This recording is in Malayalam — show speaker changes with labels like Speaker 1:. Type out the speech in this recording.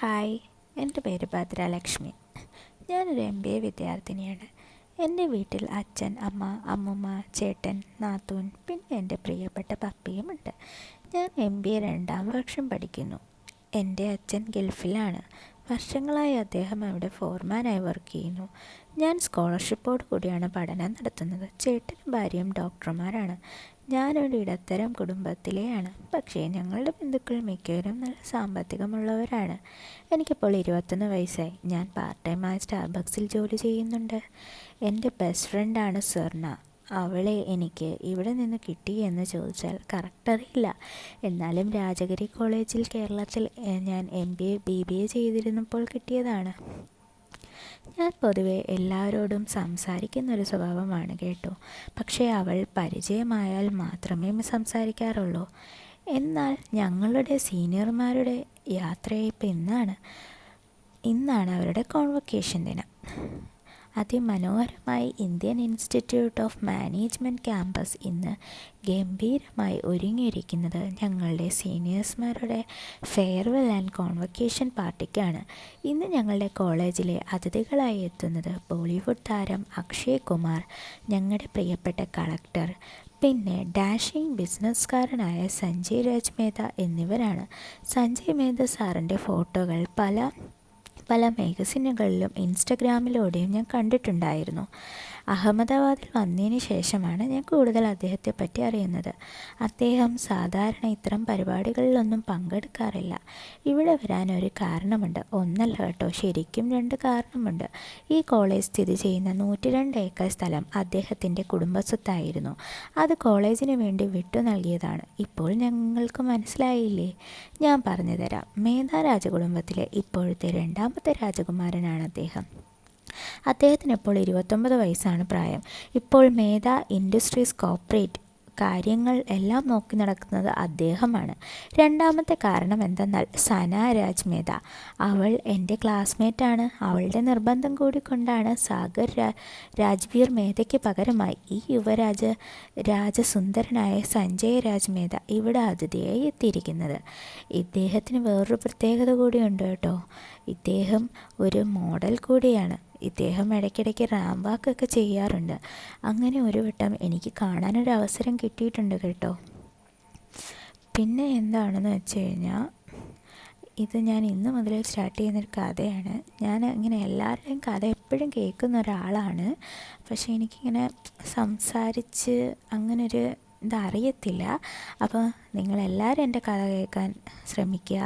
Speaker 1: ഹായ്, എൻ്റെ പേര് ഭദ്രലക്ഷ്മി. ഞാനൊരു MBA വിദ്യാർത്ഥിനിയാണ്. എൻ്റെ വീട്ടിൽ അച്ഛൻ, അമ്മ, അമ്മുമ്മ, ചേട്ടൻ, നാത്തൂൻ, പിന്നെ എൻ്റെ പ്രിയപ്പെട്ട പപ്പിയുമുണ്ട്. ഞാൻ MBA 2ാം വർഷം പഠിക്കുന്നു. എൻ്റെ അച്ഛൻ ഗൾഫിലാണ്. വർഷങ്ങളായി അദ്ദേഹം അവിടെ ഫോർമാനായി വർക്ക് ചെയ്യുന്നു. ഞാൻ സ്കോളർഷിപ്പോട് കൂടിയാണ് പഠനം നടത്തുന്നത്. ചേട്ടനും ഭാര്യയും ഡോക്ടർമാരാണ്. ഞാനൊരു ഇടത്തരം കുടുംബത്തിലെയാണ്. പക്ഷേ ഞങ്ങളുടെ ബന്ധുക്കൾ മിക്കവരും നല്ല സാമ്പത്തികമുള്ളവരാണ്. എനിക്കിപ്പോൾ 21 വയസ്സായി. ഞാൻ പാർട്ട് ടൈമായി സ്റ്റാർബക്സിൽ ജോലി ചെയ്യുന്നുണ്ട്. എൻ്റെ ബെസ്റ്റ് ഫ്രണ്ടാണ് സ്വർണ. അവളെ എനിക്ക് ഇവിടെ നിന്ന് കിട്ടി എന്ന് ചോദിച്ചാൽ കറക്റ്റ് അറിയില്ല. എന്നാലും രാജഗിരി കോളേജിൽ കേരളത്തിൽ ഞാൻ MBA BBA ചെയ്തിരുന്നപ്പോൾ കിട്ടിയതാണ്. ഞാൻ പൊതുവെ എല്ലാവരോടും സംസാരിക്കുന്നൊരു സ്വഭാവമാണ് കേട്ടോ. പക്ഷേ അവൾ പരിചയമായാൽ മാത്രമേ സംസാരിക്കാറുള്ളൂ. എന്നാൽ ഞങ്ങളുടെ സീനിയർമാരുടെ യാത്രയയപ്പ് ഇന്നാണ് അവരുടെ കോൺവൊക്കേഷൻ ദിനം. അതിമനോഹരമായി Indian institute of management campus ഇന്ന് ഗംഭീരമായി ഒരുങ്ങിയിരിക്കുന്നത് ഞങ്ങളുടെ സീനിയേഴ്സ്മാരുടെ ഫെയർവെൽ ആൻഡ് കോൺവൊക്കേഷൻ പാർട്ടിക്കാണ്. ഇന്ന് ഞങ്ങളുടെ കോളേജിലെ അതിഥികളായി എത്തുന്നത് ബോളിവുഡ് താരം അക്ഷയ് കുമാർ, ഞങ്ങളുടെ പ്രിയപ്പെട്ട കളക്ടർ, പിന്നെ ഡാഷിംഗ് ബിസിനസ്സുകാരനായ സഞ്ജയ് രാജ് മേത്ത എന്നിവരാണ്. സഞ്ജയ് മേത്ത സാറിൻ്റെ ഫോട്ടോകൾ പല മാഗസിനുകളിലും ഇൻസ്റ്റഗ്രാമിലൂടെയും ഞാൻ കണ്ടിട്ടുണ്ടായിരുന്നു. അഹമ്മദാബാദിൽ വന്നതിന് ശേഷമാണ് ഞാൻ കൂടുതൽ അദ്ദേഹത്തെപ്പറ്റി അറിയുന്നത്. അദ്ദേഹം സാധാരണ ഇത്തരം പരിപാടികളിലൊന്നും പങ്കെടുക്കാറില്ല. ഇവിടെ വരാനൊരു കാരണമുണ്ട്. ഒന്നല്ല കേട്ടോ, ശരിക്കും 2 കാരണമുണ്ട്. ഈ കോളേജ് സ്ഥിതി ചെയ്യുന്ന 102 ഏക്കർ സ്ഥലം അദ്ദേഹത്തിൻ്റെ കുടുംബസ്വത്തായിരുന്നു. അത് കോളേജിന് വേണ്ടി വിട്ടു നൽകിയതാണ്. ഇപ്പോൾ ഞങ്ങൾക്ക് മനസ്സിലായില്ലേ? ഞാൻ പറഞ്ഞു തരാം. മേത്ത രാജകുടുംബത്തിലെ ഇപ്പോഴത്തെ 2ാമത്തെ രാജകുമാരനാണ് അദ്ദേഹം. അദ്ദേഹത്തിന് ഇപ്പോൾ 29 വയസ്സാണ് പ്രായം. ഇപ്പോൾ മേത്ത ഇൻഡസ്ട്രീസ് കോർപ്പറേറ്റ് കാര്യങ്ങൾ എല്ലാം നോക്കി നടക്കുന്നത് അദ്ദേഹമാണ്. 2ാമത്തെ കാരണം എന്തെന്നാൽ സന രാജ് മേത്ത. അവൾ എൻ്റെ ക്ലാസ്മേറ്റാണ്. അവളുടെ നിർബന്ധം കൂടി കൊണ്ടാണ് സാഗർ രാജ്വീർ മേത്തയ്ക്ക് പകരമായി ഈ രാജസുന്ദരനായ സഞ്ജയ് രാജ് മേത്ത ഇവിടെ അതിഥിയായി എത്തിയിരിക്കുന്നത്. ഇദ്ദേഹത്തിന് വേറൊരു പ്രത്യേകത കൂടിയുണ്ട് കേട്ടോ. ഇദ്ദേഹം ഒരു മോഡൽ കൂടിയാണ്. ഇദ്ദേഹം ഇടയ്ക്കിടയ്ക്ക് റാമ്പ് വാക്കൊക്കെ ചെയ്യാറുണ്ട്. അങ്ങനെ ഒരു വട്ടം എനിക്ക് കാണാനൊരവസരം കിട്ടിയിട്ടുണ്ട് കേട്ടോ. പിന്നെ എന്താണെന്ന് വെച്ച് കഴിഞ്ഞാൽ, ഇത് ഞാൻ ഇന്ന് മുതൽ സ്റ്റാർട്ട് ചെയ്യുന്നൊരു കഥയാണ്. ഞാൻ ഇങ്ങനെ എല്ലാവരുടെയും കഥ എപ്പോഴും കേൾക്കുന്ന ഒരാളാണ്. പക്ഷേ എനിക്കിങ്ങനെ സംസാരിച്ച് അങ്ങനൊരു ഇതറിയത്തില്ല. അപ്പോൾ നിങ്ങളെല്ലാവരും എൻ്റെ കഥ കേൾക്കാൻ ശ്രമിക്കുക.